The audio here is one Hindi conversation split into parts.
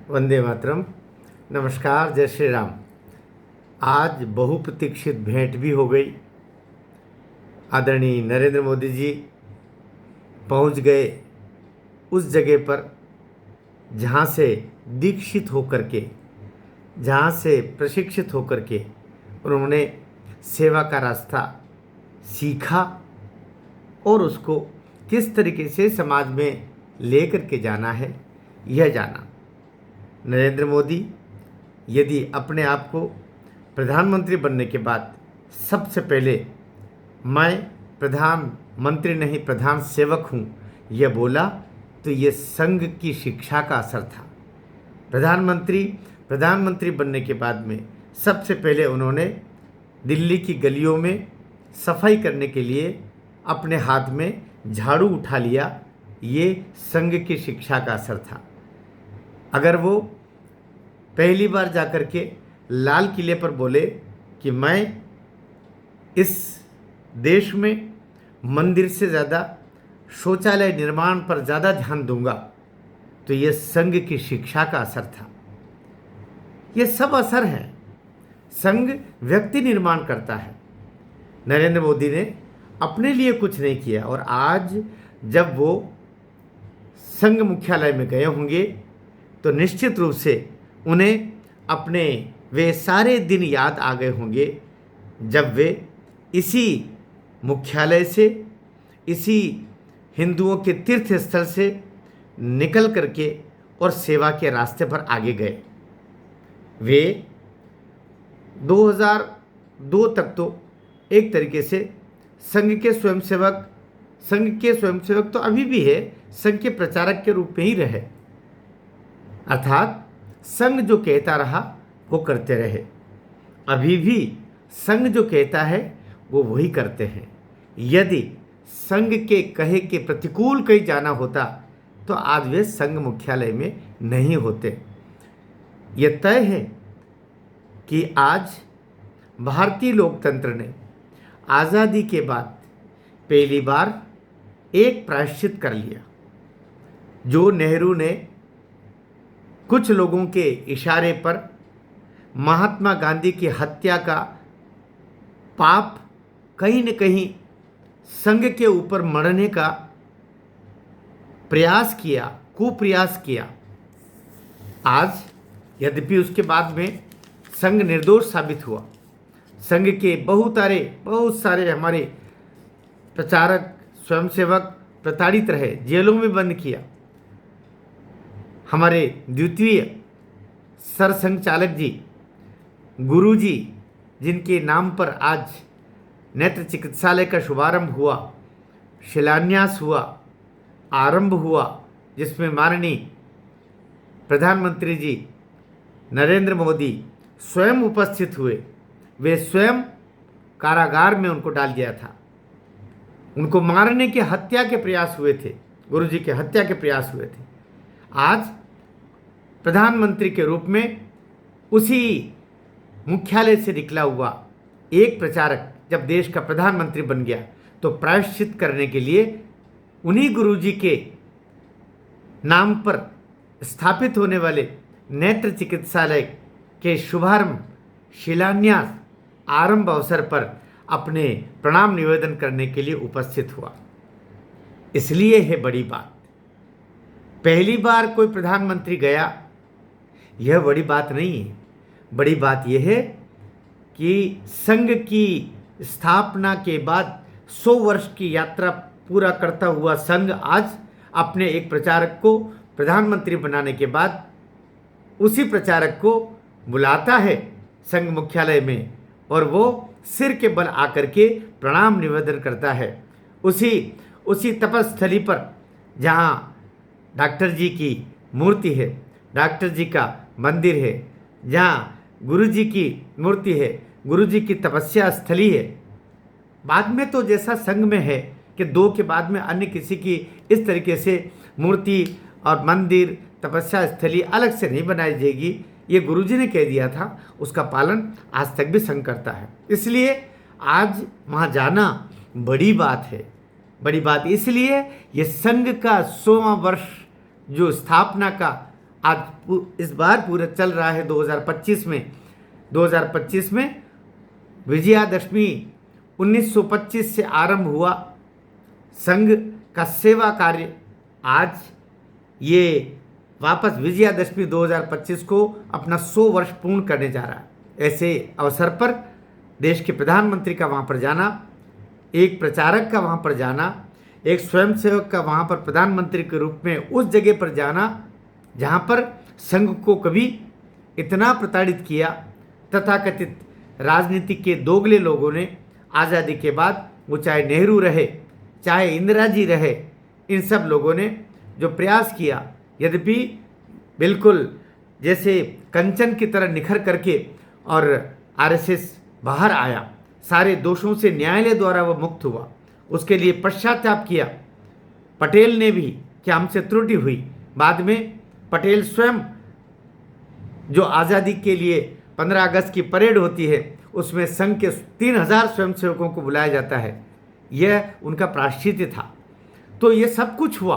वंदे मातरम। नमस्कार, जय श्री राम। आज बहुप्रतीक्षित भेंट भी हो गई। आदरणीय नरेंद्र मोदी जी पहुंच गए उस जगह पर जहां से दीक्षित होकर के, जहां से प्रशिक्षित होकर के उन्होंने सेवा का रास्ता सीखा और उसको किस तरीके से समाज में लेकर के जाना है, यह जाना। नरेंद्र मोदी यदि अपने आप को प्रधानमंत्री बनने के बाद सबसे पहले मैं प्रधानमंत्री नहीं प्रधान सेवक हूँ यह बोला, तो ये संघ की शिक्षा का असर था। प्रधानमंत्री बनने के बाद में सबसे पहले उन्होंने दिल्ली की गलियों में सफाई करने के लिए अपने हाथ में झाड़ू उठा लिया। ये संघ की शिक्षा का असर था। अगर वो पहली बार जाकर के लाल किले पर बोले कि मैं इस देश में मंदिर से ज़्यादा शौचालय निर्माण पर ज़्यादा ध्यान दूंगा, तो ये संघ की शिक्षा का असर था। ये सब असर है। संघ व्यक्ति निर्माण करता है। नरेंद्र मोदी ने अपने लिए कुछ नहीं किया, और आज जब वो संघ मुख्यालय में गए होंगे तो निश्चित रूप से उन्हें अपने वे सारे दिन याद आ गए होंगे जब वे इसी मुख्यालय से, इसी हिंदुओं के तीर्थ स्थल से निकल करके और सेवा के रास्ते पर आगे गए। वे 2002 तक तो एक तरीके से संघ के स्वयंसेवक तो अभी भी है, संघ के प्रचारक के रूप में ही रहे। अर्थात संघ जो कहता रहा वो करते रहे। अभी भी संघ जो कहता है वो वही करते हैं। यदि संघ के कहे के प्रतिकूल कहीं जाना होता तो आज वे संघ मुख्यालय में नहीं होते। यह तय है कि आज भारतीय लोकतंत्र ने आज़ादी के बाद पहली बार एक प्रायश्चित कर लिया। जो नेहरू ने कुछ लोगों के इशारे पर महात्मा गांधी की हत्या का पाप कहीं न कहीं संघ के ऊपर मढ़ने का कुप्रयास किया। आज यद्यपि उसके बाद में संघ निर्दोष साबित हुआ। संघ के बहुत सारे हमारे प्रचारक, स्वयंसेवक प्रताड़ित रहे, जेलों में बंद किया। हमारे द्वितीय सरसंघचालक जी, गुरु जी, जिनके नाम पर आज नेत्र चिकित्सालय का शुभारंभ हुआ, शिलान्यास हुआ, आरंभ हुआ, जिसमें माननीय प्रधानमंत्री जी नरेंद्र मोदी स्वयं उपस्थित हुए। वे स्वयं कारागार में उनको डाल दिया था। उनको मारने की हत्या के प्रयास हुए थे, गुरु जी के हत्या के प्रयास हुए थे। आज प्रधानमंत्री के रूप में उसी मुख्यालय से निकला हुआ एक प्रचारक जब देश का प्रधानमंत्री बन गया, तो प्रायश्चित करने के लिए उन्हीं गुरुजी के नाम पर स्थापित होने वाले नेत्र चिकित्सालय के शुभारंभ, शिलान्यास, आरंभ अवसर पर अपने प्रणाम निवेदन करने के लिए उपस्थित हुआ। इसलिए है बड़ी बात। पहली बार कोई प्रधानमंत्री गया, यह बड़ी बात नहीं है। बड़ी बात यह है कि संघ की स्थापना के बाद 100 वर्ष की यात्रा पूरा करता हुआ संघ आज अपने एक प्रचारक को प्रधानमंत्री बनाने के बाद उसी प्रचारक को बुलाता है संघ मुख्यालय में, और वो सिर के बल आकर के प्रणाम निवेदन करता है। उसी तपस्थली पर जहाँ डॉक्टर जी की मूर्ति है, डॉक्टर जी का मंदिर है, जहाँ गुरु जी की मूर्ति है, गुरु जी की तपस्या स्थली है। बाद में तो जैसा संघ में है कि 2 के बाद में अन्य किसी की इस तरीके से मूर्ति और मंदिर, तपस्या स्थली अलग से नहीं बनाई जाएगी, ये गुरु जी ने कह दिया था। उसका पालन आज तक भी संघ करता है। इसलिए आज वहाँ जाना बड़ी बात है। बड़ी बात इसलिए ये संघ का 100वां वर्ष जो स्थापना का इस बार पूरा चल रहा है 2025 में विजयादशमी 1925 से आरंभ हुआ संघ का सेवा कार्य आज ये वापस विजयादशमी 2025 को अपना 100 वर्ष पूर्ण करने जा रहा है। ऐसे अवसर पर देश के प्रधानमंत्री का वहाँ पर जाना, एक प्रचारक का वहाँ पर जाना, एक स्वयंसेवक का वहाँ पर प्रधानमंत्री के रूप में उस जगह पर जाना जहाँ पर संघ को कभी इतना प्रताड़ित किया, तथाकथित राजनीति के दोगले लोगों ने आज़ादी के बाद, वो चाहे नेहरू रहे चाहे इंदिरा जी रहे, इन सब लोगों ने जो प्रयास किया, यद्यपि बिल्कुल जैसे कंचन की तरह निखर करके और आरएसएस बाहर आया, सारे दोषों से न्यायालय द्वारा वह मुक्त हुआ, उसके लिए पश्चाताप किया पटेल ने भी कि हमसे त्रुटि हुई। बाद में पटेल स्वयं जो आज़ादी के लिए 15 अगस्त की परेड होती है उसमें संघ के 3000 स्वयंसेवकों को बुलाया जाता है, यह उनका प्रायश्चित था। तो ये सब कुछ हुआ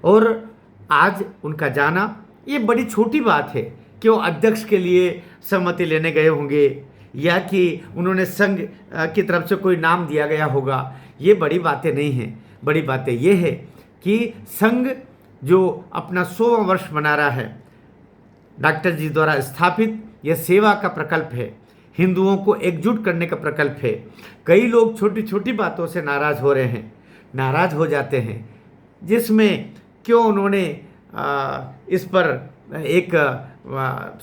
और आज उनका जाना ये बड़ी छोटी बात है कि वो अध्यक्ष के लिए सहमति लेने गए होंगे या कि उन्होंने संघ की तरफ से कोई नाम दिया गया होगा, ये बड़ी बातें नहीं हैं। बड़ी बातें ये है कि संघ जो अपना 100वां वर्ष मना रहा है, डॉक्टर जी द्वारा स्थापित यह सेवा का प्रकल्प है, हिंदुओं को एकजुट करने का प्रकल्प है। कई लोग छोटी छोटी बातों से नाराज़ हो रहे हैं, नाराज़ हो जाते हैं, जिसमें क्यों उन्होंने इस पर एक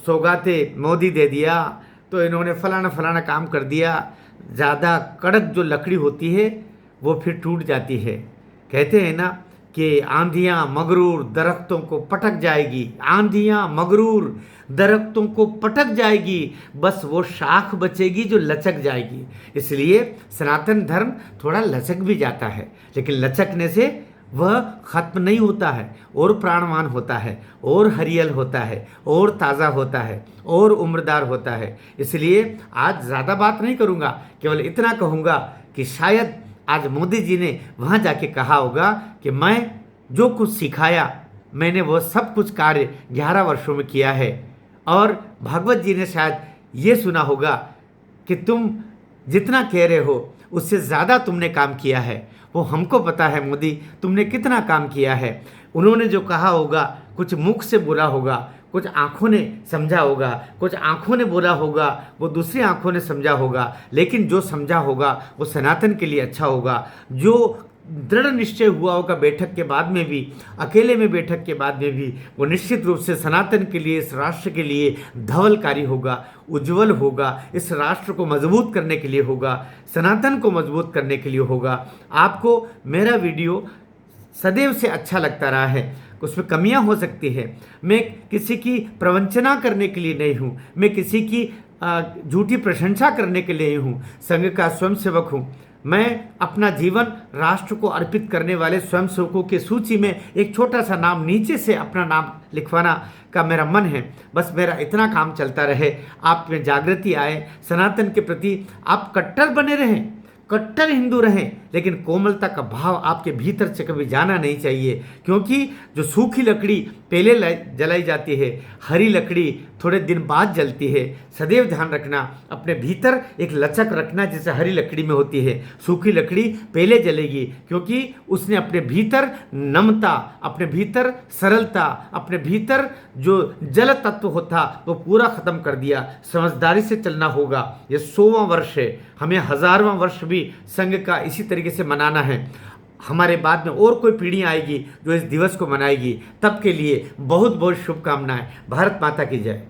सौगाते मोदी दे दिया, तो इन्होंने फलाना फलाना काम कर दिया। ज़्यादा कड़क जो लकड़ी होती है वो फिर टूट जाती है। कहते हैं ना कि आंधियाँ मगरूर दरख्तों को पटक जाएगी, आंधियाँ मगरूर दरख्तों को पटक जाएगी, बस वो शाख बचेगी जो लचक जाएगी। इसलिए सनातन धर्म थोड़ा लचक भी जाता है, लेकिन लचकने से वह ख़त्म नहीं होता है, और प्राणवान होता है, और हरियल होता है, और ताज़ा होता है, और उम्रदार होता है। इसलिए आज ज़्यादा बात नहीं करूँगा, केवल इतना कहूँगा कि शायद आज मोदी जी ने वहाँ जाके कहा होगा कि मैं जो कुछ सिखाया मैंने वो सब कुछ कार्य 11 वर्षों में किया है। और भागवत जी ने शायद ये सुना होगा कि तुम जितना कह रहे हो उससे ज़्यादा तुमने काम किया है, वो हमको पता है मोदी तुमने कितना काम किया है। उन्होंने जो कहा होगा कुछ मुख से बोला होगा, कुछ आँखों ने समझा होगा, कुछ आँखों ने बोला होगा, वो दूसरी आँखों ने समझा होगा, लेकिन जो समझा होगा वो सनातन के लिए अच्छा होगा। जो दृढ़ निश्चय हुआ होगा बैठक के बाद में भी, अकेले में बैठक के बाद में भी, वो निश्चित रूप से सनातन के लिए, इस राष्ट्र के लिए धवलकारी होगा, उज्जवल होगा, इस राष्ट्र को मजबूत करने के लिए होगा, सनातन को मजबूत करने के लिए होगा। आपको मेरा वीडियो सदैव से अच्छा लगता रहा है, उसमें कमियां हो सकती है। मैं किसी की प्रवंचना करने के लिए नहीं हूँ, मैं किसी की झूठी प्रशंसा करने के लिए हूँ, संघ का स्वयंसेवक हूँ। मैं अपना जीवन राष्ट्र को अर्पित करने वाले स्वयंसेवकों की सूची में एक छोटा सा नाम नीचे से अपना नाम लिखवाना का मेरा मन है। बस मेरा इतना काम चलता रहे, आप में जागृति आए, सनातन के प्रति आप कट्टर बने रहें, कट्टर हिंदू रहें, लेकिन कोमलता का भाव आपके भीतर से कभी जाना नहीं चाहिए। क्योंकि जो सूखी लकड़ी पहले जलाई जाती है, हरी लकड़ी थोड़े दिन बाद जलती है। सदैव ध्यान रखना, अपने भीतर एक लचक रखना जैसे हरी लकड़ी में होती है। सूखी लकड़ी पहले जलेगी क्योंकि उसने अपने भीतर नम्रता, अपने भीतर सरलता, अपने भीतर जो जल तत्व होता वो पूरा ख़त्म कर दिया। समझदारी से चलना होगा। ये 100वां वर्ष है, हमें 1000वां वर्ष भी संघ का इसी तरीके से मनाना है। हमारे बाद में और कोई पीढ़ी आएगी जो इस दिवस को मनाएगी। तब के लिए बहुत बहुत शुभकामनाएं। भारत माता की जय।